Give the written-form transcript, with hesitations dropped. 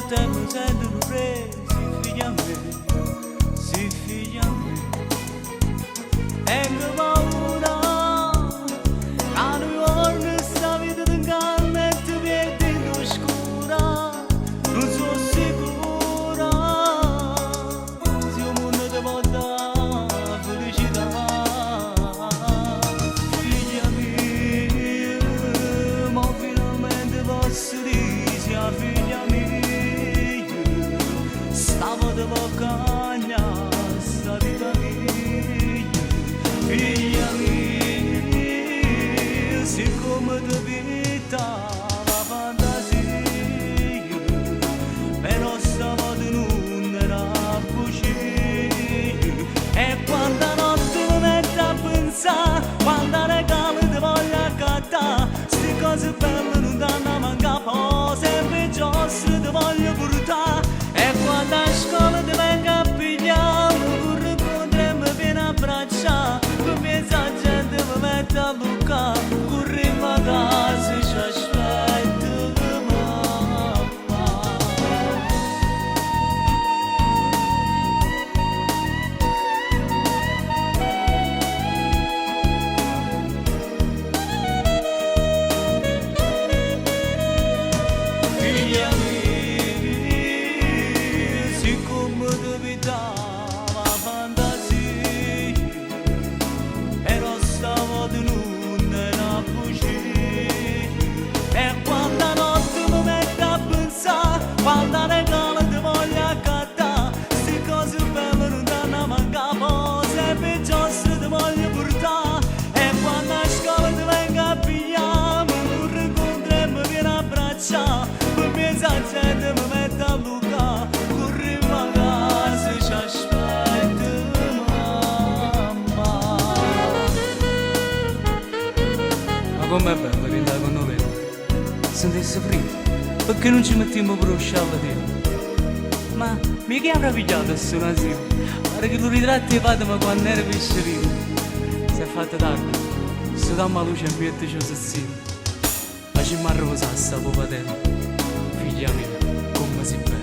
volte mi sento un re, si figlia a me, si figlia a me. Tengo paura, a New York sta vita di calma e ti vedi in oscura, non sono sicura, se un mondo ti può dare felicità. Figlia mia, ma finalmente posso dire, sia figlia mia, stavo di vacagna, sta vita mia. Figlia mia, siccome ti vita la fantasia, però stavolta non era bugia. E quando notte mi metto a pensare, quando regalo ti voglio accattare, sti cose belle non danno a mancare, poi sempre giostre ti voglio portare. E quando a scuola ti vengo a pigliare, mi incontra e mi viene a abbracciare. Pensa gente mi mette a Luca, corriamo a casa, ci aspetta mamma. Figlia mia, siccome ti evitava fantasia, però stavolta non era bugia. E quando a notte mi metto a pensare, quando regalo ti voglio accattare, sti cose belle non danno a mancare, poi sempre giostre ti voglio portare. E quando a scuola ti vengo a pigliare, mi incontro e mi viene a abbracciare. Per pensa gente mi mette a Luca, corriamo a casa, ci aspetta mamma. Ma com'è bello che andare con noi? Sentisse freddo, perché non ci mettiamo pure lo sciallo dentro? Ma mica avrà pigliato questo asilo? Pare che lo ritratti di Fatima quando era pescerino. Si è fatta tardi, se dammo la luce ambiente ci si facciamo a riposare sta popa tempo. Figlia mia, come si bene.